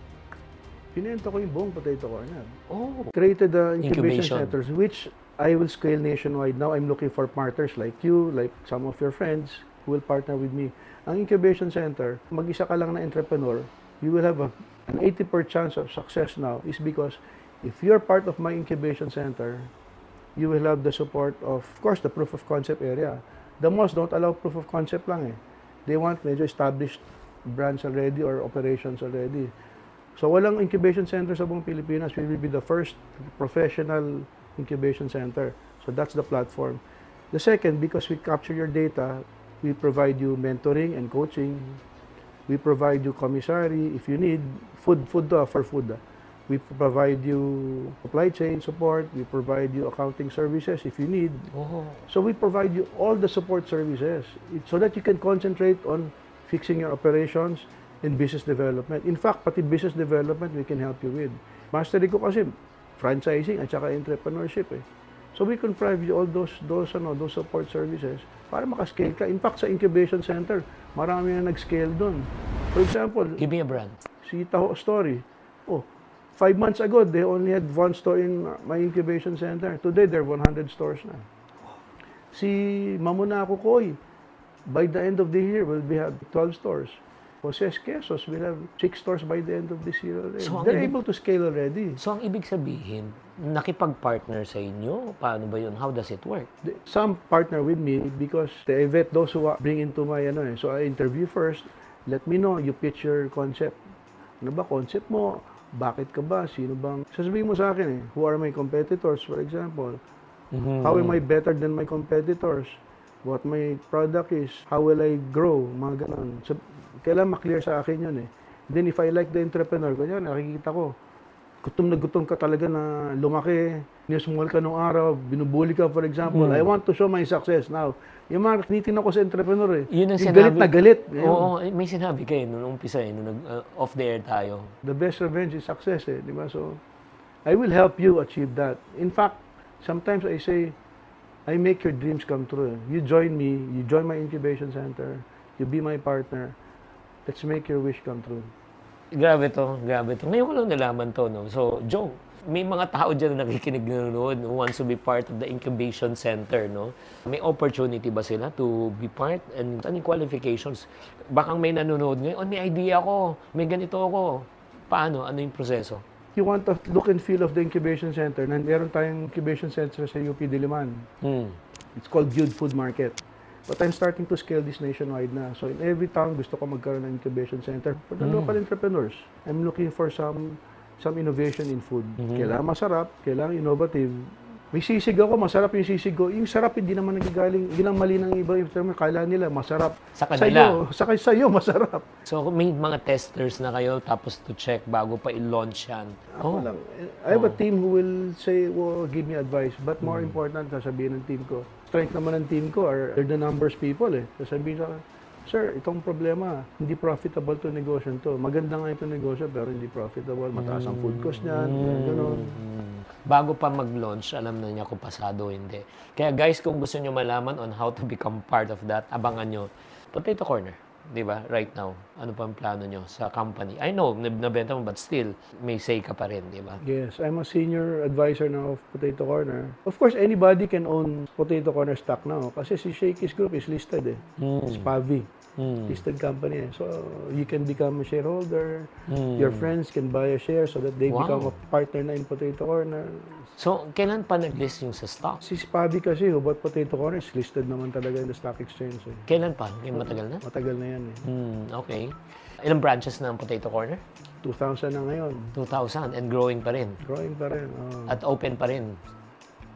Binenta ko yung buong potato corner. Oh. Created the Incubation. incubation centers, which I will scale nationwide. Now I'm looking for partners like you, like some of your friends who will partner with me. Ang incubation center, mag-isa ka lang na entrepreneur, you will have an 80% chance of success now is because if you're part of my incubation center, you will have the support of course, the proof of concept area. The malls don't allow proof of concept lang They want medyo established brands already or operations already. So walang incubation center sa buong Pilipinas. We will be the first professional incubation center. So that's the platform. The second, because we capture your data, we provide you mentoring and coaching. We provide you commissary if you need food for food. We provide you supply chain support. We provide you accounting services if you need. Oh. So we provide you all the support services so that you can concentrate on fixing your operations and business development. In fact, pati business development we can help you with. Mastery ko kasi franchising at saka entrepreneurship So we can provide you all those support services para makascale ka. In fact, sa incubation center, marami na nag-scale doon. For example, Give me a brand. si Taho Story. 5 months ago, they only had 1 store in my incubation center. Today, there are 100 stores na. Si Mamunako Koy, by the end of the year, will have 12 stores. Jose Quesos will have 6 stores by the end of this year already. So, they're able to scale already. So, ang ibig sabihin, nakipag-partner sa inyo? Paano ba yun? How does it work? Some partner with me because they vet those who bring into my So I interview first. Let me know, you pitch your concept. Ano ba concept mo? Bakit ka ba? Sino bang? Sasabihin mo sa akin who are my competitors, for example? How am I better than my competitors? What my product is? How will I grow? Mga ganon. So, kailangan maklear sa akin yun Then if I like the entrepreneur, kanya nakikita ko, gutom na gutom ka talaga na lumaki, nismall ka nung araw, binubuli ka, for example. I want to show my success now. Yung mga tinitingnan ko sa entrepreneur Yun ang yung sinabi, galit na galit. Oo, may sinabi kayo nung umpisa nung off the air tayo. The best revenge is success di ba? So, I will help you achieve that. In fact, sometimes I say, I make your dreams come true. You join me, you join my incubation center, you be my partner, let's make your wish come true. Grabe to, grabe to. Ngayon ko lang nalaman to, no? So, Joe, may mga tao dyan na nakikinig na nanonood who wants to be part of the incubation center, no? May opportunity ba sila to be part? And anong qualifications? Baka may nanonood ngayon, may idea ako, may ganito ako. Paano? Ano yung proseso? You want the look and feel of the incubation center. Meron tayong incubation center sa UP Diliman. It's called Viewed Food Market. But I'm starting to scale this nationwide na. So in every town, gusto ko magkaroon ng incubation center for the local entrepreneurs. I'm looking for some innovation in food. Kailangan masarap, kailangan innovative. May sisig ako, masarap yung sisig ko. Yung sarap hindi naman nagagaling, yun ang mali ng iba. Kala nila, masarap. Sa kanila. Sa'yo, masarap. So, may mga testers na kayo tapos to check bago pa i-launch yan. Ako lang. I have a team who will say, well, give me advice. But more important, sasabihin ng team ko, strength naman ng team ko are the numbers people eh. Sasabihin ko, sir, itong problema, hindi profitable to negosyo to. Maganda nga itong negosyo pero hindi profitable. Mataas ang food cost niyan. Ganun. Bago pa mag-launch, alam na niya kung pasado o hindi. Kaya guys, kung gusto niyo malaman on how to become part of that, abangan niyo Potato Corner. Di ba? Right now. Ano pa ang plano nyo sa company? I know, nabenta mo, but still, may say ka pa rin, di ba? Yes, I'm a senior advisor now of Potato Corner. Of course, anybody can own Potato Corner stock now. Kasi si Shakey's Group is listed eh. It's PAVI. Listed company eh. So, you can become a shareholder. Your friends can buy a share so that they become a partner na in Potato Corner. So, kailan pa nag-list yung sa stock? Si PAVI kasi, Hubat Potato Corner is listed naman talaga in the stock exchange eh. Kailan pa? Matagal na? Matagal na yan eh. Okay. Ilang branches na ang Potato Corner? 2,000 na ngayon. 2,000 and growing pa rin. Growing pa rin. At open pa rin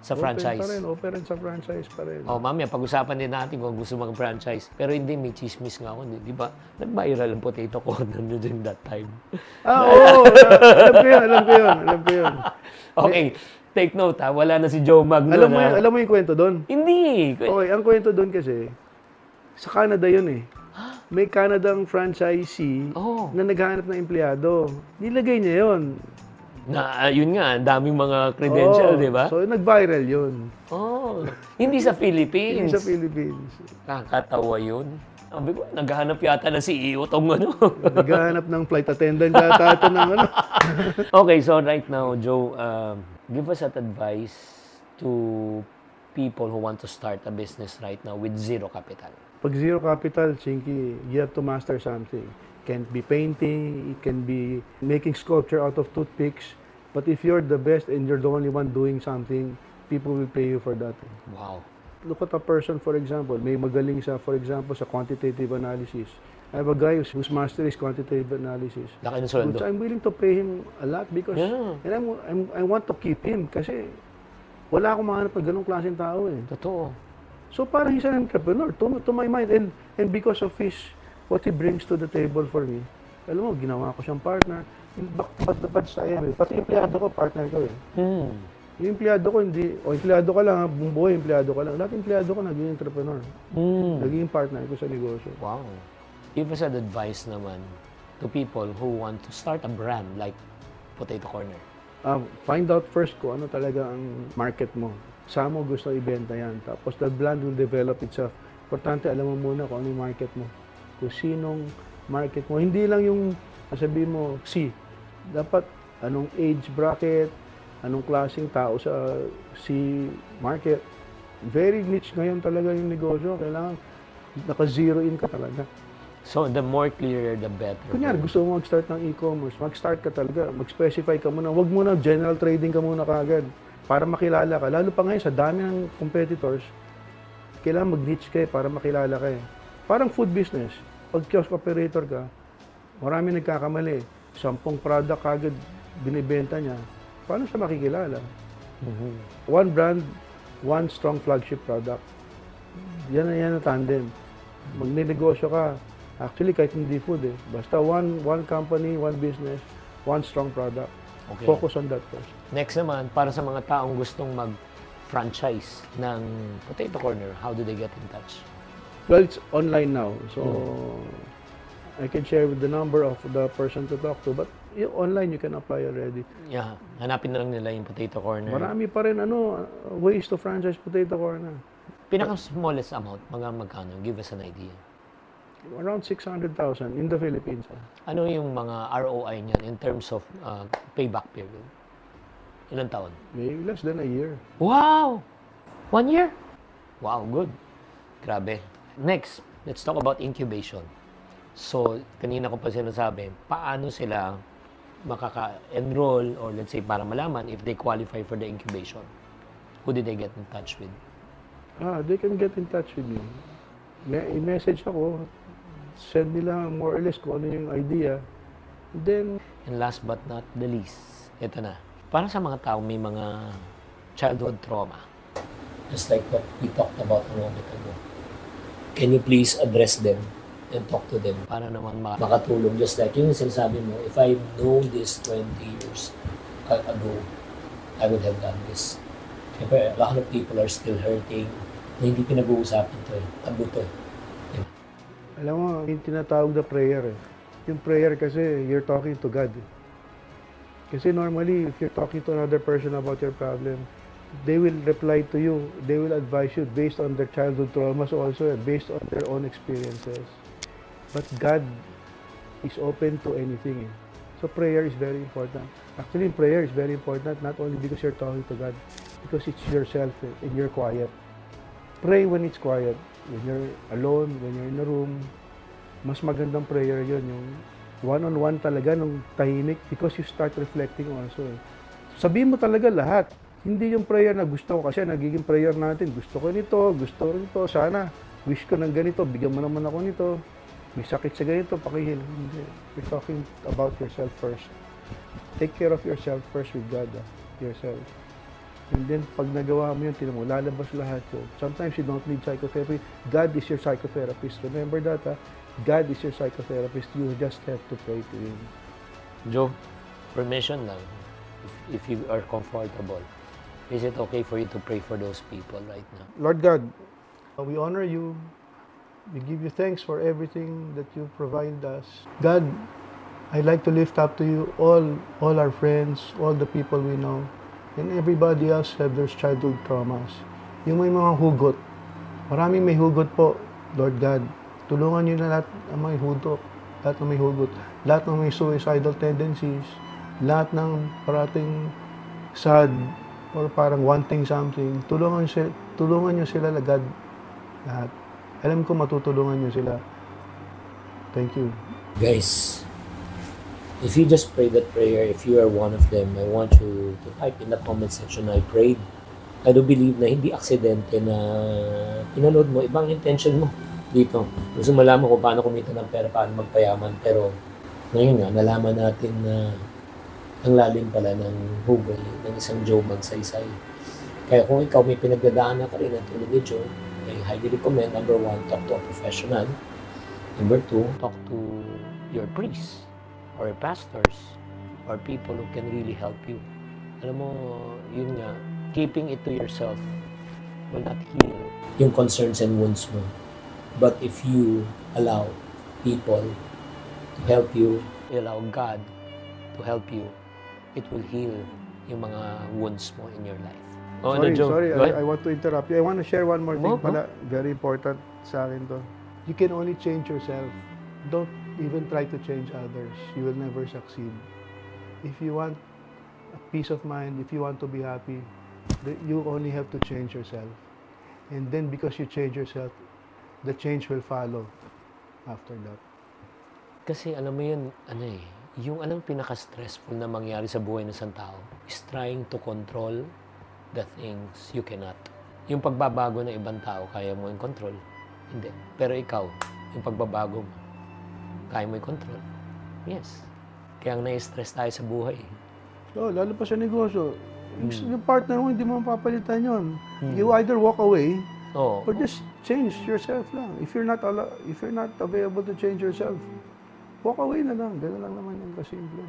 sa franchise. Open rin sa franchise pa rin. Oh, mamaya, pag-usapan din natin kung gusto mag-franchise. Pero hindi, may chismis nga ako. Di ba? Nag-viral ang Potato Corner during that time. Oo. Alam ko yun. Okay. Take note ha, wala na si Joe Magno. Alam mo yung kwento doon? Hindi. Okay, ang kwento doon kasi, sa Canada yun eh. May Canadang franchisee na naghahanap ng empleyado. Nilagay niya yun. Yun nga, daming mga credential, di ba? So, nag-viral yun. Hindi sa Philippines. Hindi sa Philippines. Kakatawa yun. Sabi ko, naghahanap yata ng CEO tong ano. Naghahanap ng flight attendant yata ito ng ano. Okay, so right now, Joe, give us an advice to people who want to start a business right now with zero capital. Pag zero capital, Chinky, you have to master something. It can be painting, it can be making sculpture out of toothpicks. But if you're the best and you're the only one doing something, people will pay you for that. Wow. Look at a person, for example, may magaling sa, for example, sa quantitative analysis. I have a guy whose master is quantitative analysis. Laki ng sweldo. Which I'm willing to pay him a lot because and I want to keep him kasi wala akong mahanap ng ganong klaseng tao eh. Totoo. So parang he's an entrepreneur to my mind and because of what he brings to the table for me, alam mo, ginawa ko siyang partner. Ba't sa amin? Pati empleyado ko, partner ko eh. Yung empleyado ko, empleyado ka lang, buong buhay, empleyado ka lang. Lahat empleyado ko, naging entrepreneur. Naging partner ko sa negosyo. Wow. Give us an advice naman to people who want to start a brand like Potato Corner. Find out first kung ano talaga ang market mo. Saan mo gusto ibenta yan. Tapos the brand will develop itself. Importante, alam mo muna kung ano yung market mo. Kung sinong market mo. Hindi lang yung sabihin mo, dapat anong age bracket, anong klaseng tao sa market. Very niche ngayon talaga yung negosyo. Kailangan naka-zero in ka talaga. So, the more clearer, the better. Kunyari, gusto mo mag-start ng e-commerce, mag-start ka talaga, mag-specify ka muna. Huwag muna general trading ka muna kaagad para makilala ka. Lalo pa ngayon, sa dami ng competitors, kailangan mag-niche ka para makilala ka eh. Parang food business. Pag kiosk operator ka, marami nagkakamali. 10 product kaagad binibenta niya. Paano siya makikilala? One brand, one strong flagship product. Yan ang tandem. Magnenegosyo ka. Actually, kahit hindi food eh. Basta one company, one business, one strong product. Okay. Focus on that first. Next naman, para sa mga taong gustong mag-franchise ng Potato Corner, how do they get in touch? Well, it's online now. So, I can share with the number of the person to talk to. But online, you can apply already. Yeah. Hanapin na lang nila yung Potato Corner. Marami pa rin ways to franchise Potato Corner. Pinaka-smallest amount, magkano? Give us an idea. Around 600,000 in the Philippines. Ano yung mga ROI niyan in terms of payback period? Ilang taon? Maybe less than a year. Wow! 1 year? Wow, good. Grabe. Next, let's talk about incubation. So, kanina ko pa sinasabi, paano sila makaka-enroll or let's say para malaman if they qualify for the incubation? Who did they get in touch with? They can get in touch with me. I-message ako, send nila more or less kung ano yung idea. Then, And last but not the least, ito na. Para sa mga tao may mga childhood trauma, just like what we talked about a moment ago, can you please address them and talk to them para naman makatulong? Just like yung sinasabi mo, if I know this 20 years ago, I would have done this. Siyempre, a lot of people are still hurting na hindi pinag-uusapan to eh. Tabu to eh. alam mo, yung tinatawag na prayer eh. Yung prayer kasi, you're talking to God. Kasi normally, if you're talking to another person about your problem, they will reply to you, they will advise you based on their childhood traumas also, based on their own experiences. But God is open to anything. So prayer is very important. Actually, prayer is very important, not only because you're talking to God, because it's yourself and you're quiet. Pray when it's quiet. When you're alone, when you're in a room, mas magandang prayer yun, yung one-on-one talaga, nung tahimik, because you start reflecting also. Sabihin mo talaga lahat. Hindi yung prayer na gusto ko, kasi nagiging prayer natin, gusto ko nito, sana, wish ko ng ganito, bigyan mo naman ako nito, may sakit sa ganito, pakihil. Hindi. You're talking about yourself first. Take care of yourself first with God, yourself. And then, pag nagawa mo yun, tinan mo, lalabas lahat yun. Sometimes you don't need psychotherapy. God is your psychotherapist. Remember that, God is your psychotherapist. You just have to pray to Him. Joe, permission lang, if you are comfortable. Is it okay for you to pray for those people right now? Lord God, we honor you. We give you thanks for everything that you provide us. God, I'd like to lift up to you all our friends, all the people we know, and everybody else have their childhood traumas. Yung may mga hugot. Maraming may hugot po, Lord God. Tulungan niyo na lahat ng may hugot. Lahat ng may hugot. Lahat ng may suicidal tendencies. Lahat ng parating sad or parang wanting something. Tulungan niyo sila, God. Lahat. Alam ko matutulungan niyo sila. Thank you. Guys, if you just pray that prayer, if you are one of them, I want you to type in the comment section, I prayed. I do believe na hindi aksidente na pinanood mo, ibang intention mo dito. Gusto malaman kung paano kumita ng pera, paano magpayaman. Pero ngayon nga, nalaman natin na ang lalim pala ng hugay ng isang Joe magsaysay. Kaya kung ikaw may pinagdadaanan ka rin at tulad ni Joe, I highly recommend, number 1, talk to a professional. Number 2, talk to your priest or pastors or people who can really help you. Alam mo, yun nga, keeping it to yourself will not heal yung concerns and wounds mo. But if you allow people to help you, allow God to help you, it will heal yung mga wounds mo in your life. Oh, Sorry, I want to interrupt you. I want to share one more thing pala. Very important sa akin to. You can only change yourself. Don't even try to change others. You will never succeed. If you want a peace of mind, if you want to be happy, you only have to change yourself. And then because you change yourself, the change will follow after that. Kasi alam mo yun, yung pinaka-stressful na mangyari sa buhay ng isang tao is trying to control the things you cannot. Yung pagbabago ng ibang tao, kaya mo yung control. Hindi. Pero ikaw, yung pagbabago mo, kaya mo yung control. Yes. Kaya ang na-stress tayo sa buhay. Lalo pa sa negosyo. Yung partner mo, hindi mo mapapalitan yun. You either walk away, or just change yourself lang. If you're not available to change yourself, walk away na lang. Gano'n lang naman yung kasimple.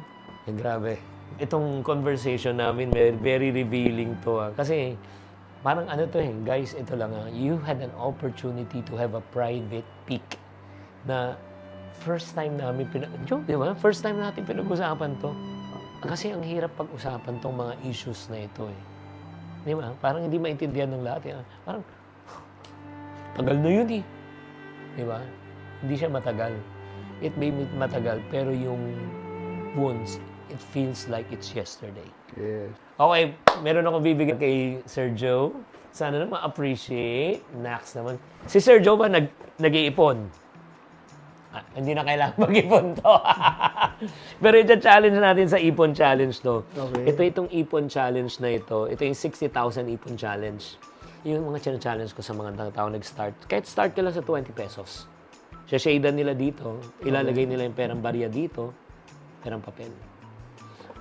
Grabe. Itong conversation namin, very revealing to. Kasi parang guys, ito lang you had an opportunity to have a private peek na first time namin di ba? First time natin pinag-usapan to. Kasi ang hirap pag-usapan tong mga issues na ito eh. Di ba? Parang hindi maintindihan ng lahat. Parang tagal na yun eh. Di ba? Hindi siya matagal. It may be matagal, pero yung wounds, it feels like it's yesterday. Yes. Okay, meron akong bibigyan kay Sir Joe. Sana naman appreciate. Next naman. Si Sir Joe ba nag-iipon? Hindi na kailangan mag-ipon to. Pero ito challenge natin sa ipon challenge to. Okay. Itong ipon challenge na ito. Ito yung 60,000 ipon challenge. Yung mga challenge ko sa mga tao nag-start. Kahit start ka lang sa 20 pesos. Shadan nila dito. Ilalagay nila yung perang barya dito. Perang papel.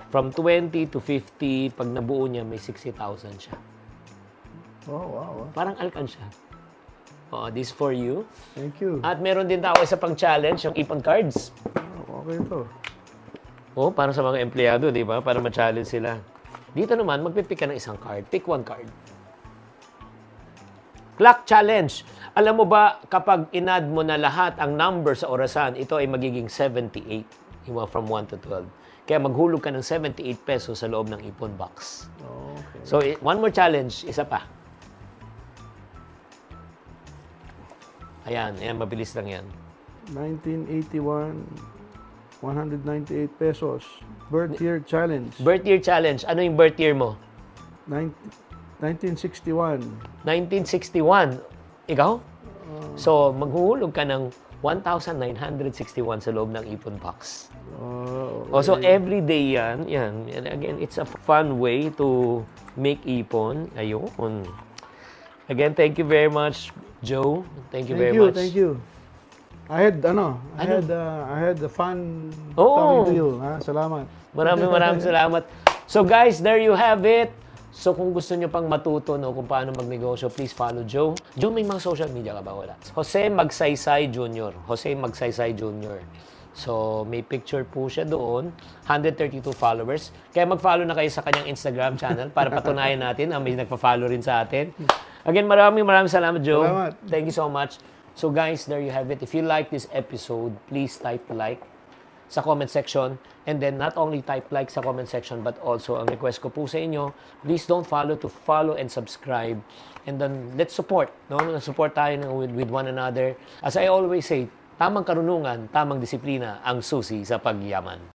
From 20 to 50, pag nabuo niya, may 60,000 siya. Wow. Parang alkansya. Oh, this for you. Thank you. At meron din tayo isa pang challenge, yung ipon cards. Okay to. Oh, para sa mga empleyado, di ba? Para ma-challenge sila. Dito naman, magpipick ka ng isang card. Pick one card. Clock challenge. Alam mo ba, kapag inad mo na lahat ang number sa orasan, ito ay magiging 78. Yung mga from 1 to 12. Kaya maghulog ka ng 78 pesos sa loob ng ipon box. Okay. So, one more challenge. Isa pa. Ayan, mabilis lang yan. 1981, 198 pesos. Birth year challenge. Birth year challenge. Ano yung birth year mo? 1961. 1961. Ikaw? So, maghuhulog ka ng 1,961 sa loob ng ipon box. Okay. So, every day yan. And again, it's a fun way to make ipon. Ayun. Again, thank you very much, Joe. Thank you very much. Thank you. I had the fun Oo. talking to you. Salamat. Maraming salamat. So guys, there you have it. So kung gusto nyo pang matuto kung paano magnegosyo, please follow Joe. Joe, may mga social media ka ba? Wala. Jose Magsaysay Jr. Jose Magsaysay Jr. So may picture po siya doon. 132 followers. Kaya mag-follow na kayo sa kanyang Instagram channel para patunayan natin na may nagpa-follow rin sa atin. Again, maraming salamat, Joe. Salamat. Thank you so much. So guys, there you have it. If you like this episode, please type like sa comment section. And then, not only type like sa comment section, but also, ang request ko po sa inyo, please don't follow and subscribe. And then, let's support. No? Support tayo with one another. As I always say, tamang karunungan, tamang disiplina, ang susi sa pagyaman.